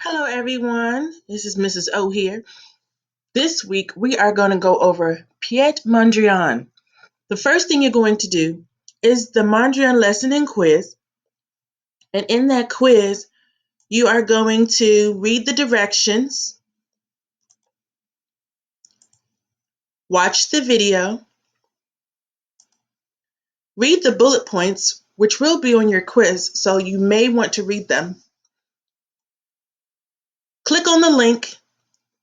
Hello everyone, this is Mrs. O here. This week we are going to go over Piet Mondrian. The first thing you're going to do is the Mondrian lesson and quiz. And in that quiz, you are going to read the directions, watch the video, read the bullet points, which will be on your quiz, so you may want to read them. Click on the link,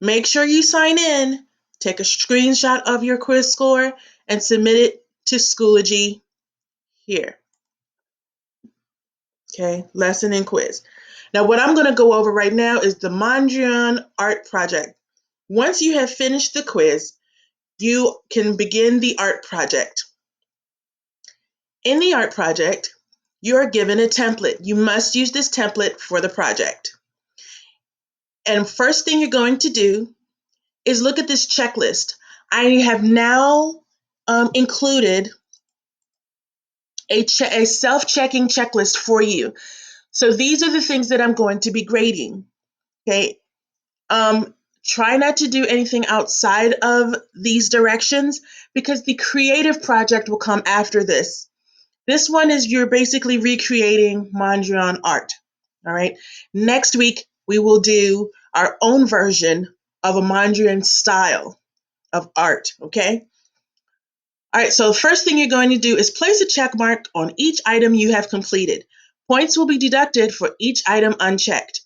make sure you sign in, take a screenshot of your quiz score, and submit it to Schoology here. Okay, lesson and quiz. Now what I'm going to go over right now is the Mondrian art project. Once you have finished the quiz, you can begin the art project. In the art project, you are given a template. You must use this template for the project. And first thing you're going to do is look at this checklist. I have now included a self-checking checklist for you. So these are the things that I'm going to be grading. Okay. Try not to do anything outside of these directions because the creative project will come after this. This one is you're basically recreating Mondrian art. All right. Next week, we will do our own version of a Mondrian style of art. Okay. All right. So the first thing you're going to do is place a check mark on each item you have completed. Points will be deducted for each item unchecked.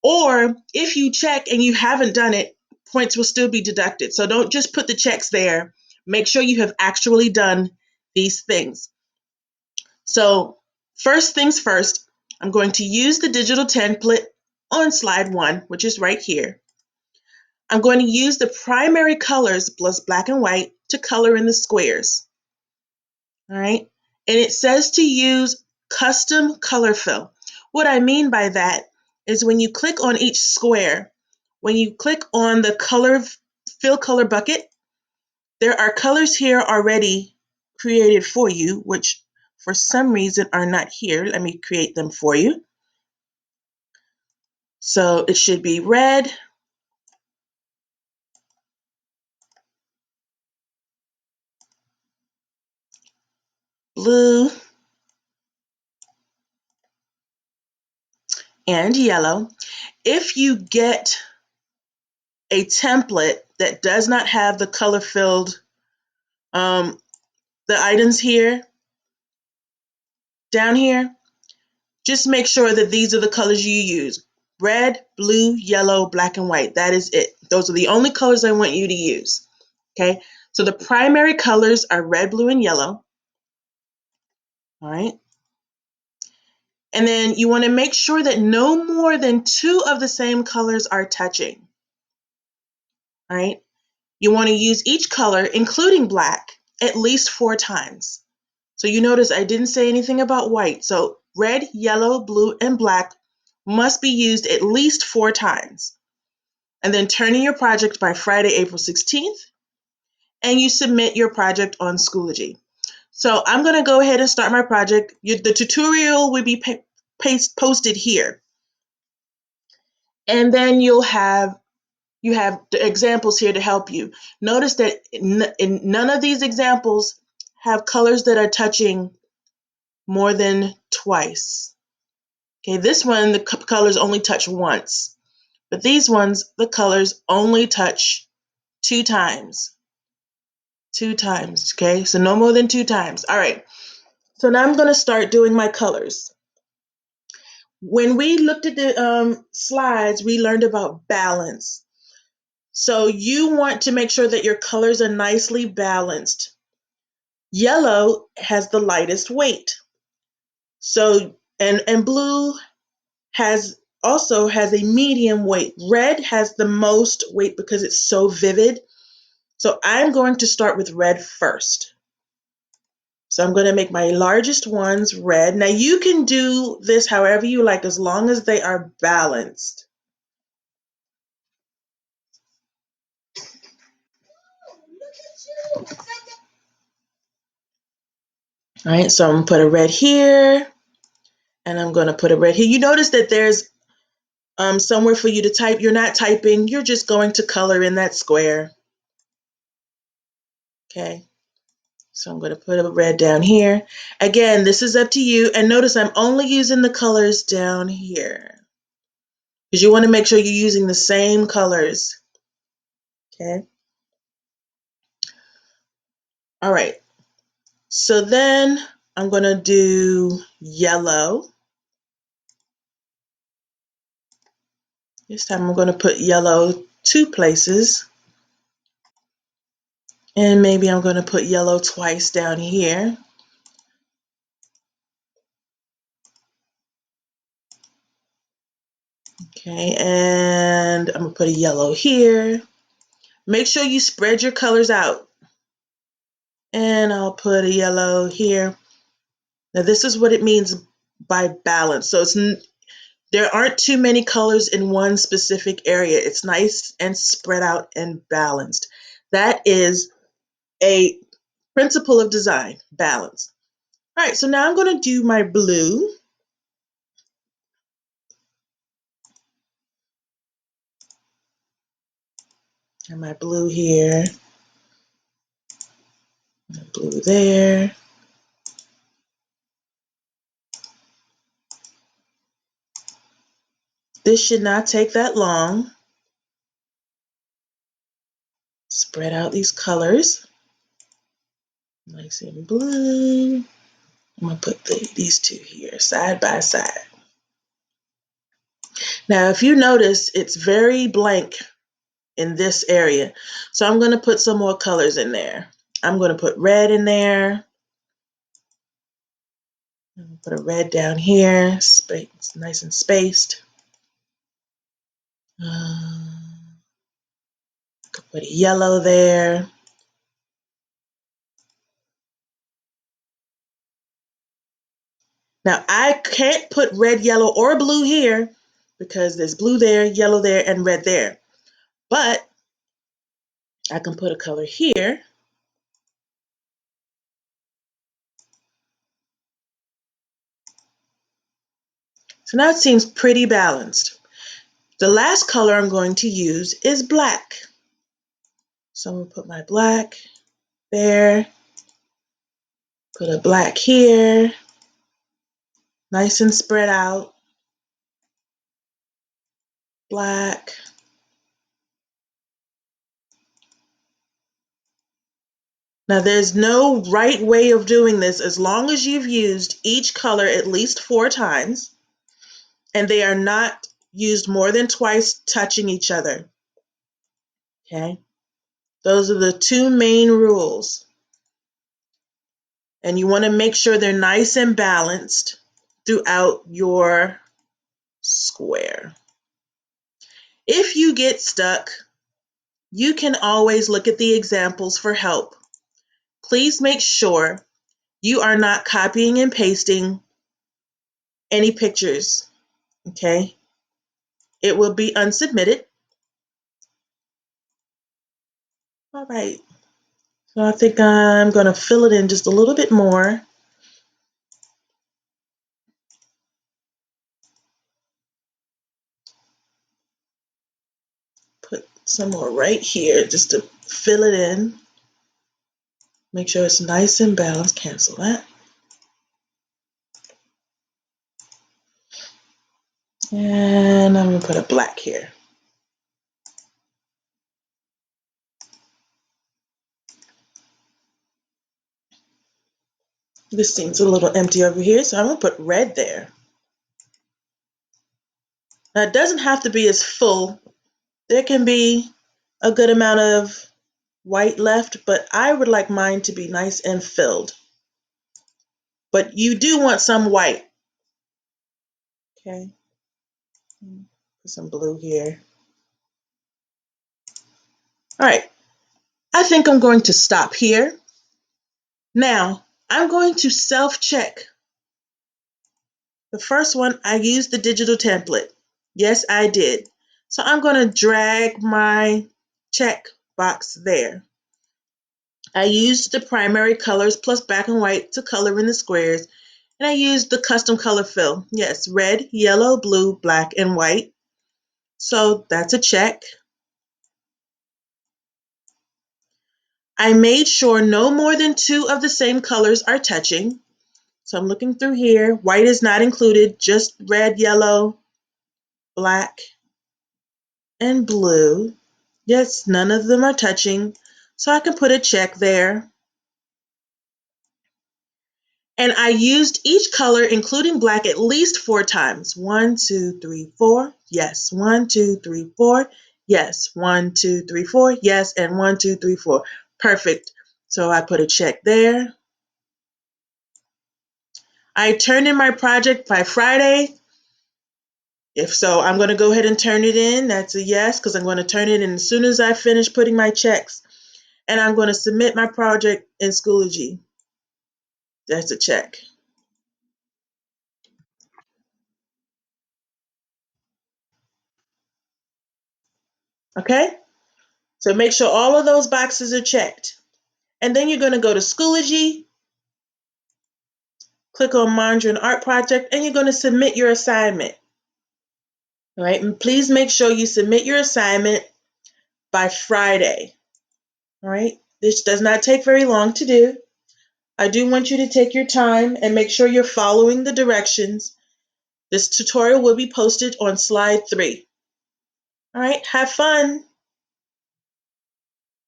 Or if you check and you haven't done it, points will still be deducted. So don't just put the checks there. Make sure you have actually done these things. So first things first, I'm going to use the digital template on slide 1, which is right here. I'm going to use the primary colors plus black and white to color in the squares. All right. And it says to use custom color fill. What I mean by that is when you click on each square, when you click on the fill color bucket, there are colors here already created for you, which for some reason are not here. Let me create them for you. So it should be red, blue, and yellow. If you get a template that does not have the color filled the items here, down here, just make sure that these are the colors you use. Red, blue, yellow, black, and white. That is it. Those are the only colors I want you to use. Okay, so the primary colors are red, blue, and yellow. All right. And then you want to make sure that no more than 2 of the same colors are touching. All right. You want to use each color, including black, at least 4 times. So you notice I didn't say anything about white. So red, yellow, blue, and black must be used at least 4 times. And then turn in your project by Friday, April 16th, and you submit your project on Schoology. So I'm going to go ahead and start my project. The tutorial will be posted here. And then you have the examples here to help you. Notice that none of these examples have colors that are touching more than twice. Okay, this one, the colors only touch once. But these ones, the colors only touch 2 times. 2 times, okay? So no more than 2 times. All right. So now I'm going to start doing my colors. When we looked at the slides, we learned about balance. So you want to make sure that your colors are nicely balanced. Yellow has the lightest weight. So, and blue also has a medium weight. Red has the most weight because it's so vivid. So I'm going to start with red first. So I'm going to make my largest ones red. Now you can do this however you like as long as they are balanced. All right, so I'm going to put a red here, and I'm going to put a red here. You notice that there's somewhere for you to type. You're not typing, you're just going to color in that square. Okay, so I'm going to put a red down here. Again, this is up to you. And notice I'm only using the colors down here because you want to make sure you're using the same colors. Okay. All right. So then I'm going to do yellow. This time I'm going to put yellow 2 places. And maybe I'm going to put yellow twice down here. Okay, and I'm going to put a yellow here. Make sure you spread your colors out. And I'll put a yellow here. Now this is what it means by balance. So there aren't too many colors in one specific area. It's nice and spread out and balanced. That is a principle of design, balance. All right, so now I'm going to do my blue. And my blue here. Blue there. This should not take that long. Spread out these colors. Nice and blue. I'm going to put these 2 here, side by side. Now, if you notice, it's very blank in this area. So I'm going to put some more colors in there. I'm going to put red in there. Put a red down here. It's nice and spaced. Could put a yellow there. Now I can't put red, yellow, or blue here because there's blue there, yellow there, and red there. But I can put a color here. So now it seems pretty balanced. The last color I'm going to use is black. So I'm going to put my black there. Put a black here. Nice and spread out. Black. Now there's no right way of doing this as long as you've used each color at least 4 times and they are not used more than twice touching each other. Okay? Those are the 2 main rules. And you want to make sure they're nice and balanced throughout your square. If you get stuck, you can always look at the examples for help. Please make sure you are not copying and pasting any pictures, okay? It will be unsubmitted. All right, so I think I'm going to fill it in just a little bit more. Put some more right here just to fill it in. Make sure it's nice and balanced. Cancel that. And I'm going to put a black here. This seems a little empty over here, so I'm going to put red there. Now, it doesn't have to be as full. There can be a good amount of white left, but I would like mine to be nice and filled. But you do want some white. Okay. Put some blue here. All right. I think I'm going to stop here. Now, I'm going to self-check. The first one, I used the digital template. Yes, I did. So I'm going to drag my check box there. I used the primary colors plus black and white to color in the squares, and I used the custom color fill. Yes, red, yellow, blue, black, and white. So that's a check. I made sure no more than 2 of the same colors are touching. So I'm looking through here. White is not included, just red, yellow, black, and blue. Yes, none of them are touching. So I can put a check there. And I used each color, including black, at least 4 times. 1, 2, 3, 4. Yes. 1, 2, 3, 4. Yes. 1, 2, 3, 4. Yes. And 1, 2, 3, 4. Perfect. So I put a check there. I turned in my project by Friday. If so, I'm going to go ahead and turn it in. That's a yes, because I'm going to turn it in as soon as I finish putting my checks. And I'm going to submit my project in Schoology. That's a check. Okay? So make sure all of those boxes are checked. And then you're going to go to Schoology, click on Mondrian Art Project, and you're going to submit your assignment. All right? And please make sure you submit your assignment by Friday. All right? This does not take very long to do. I do want you to take your time and make sure you're following the directions. This tutorial will be posted on slide 3. All right, have fun.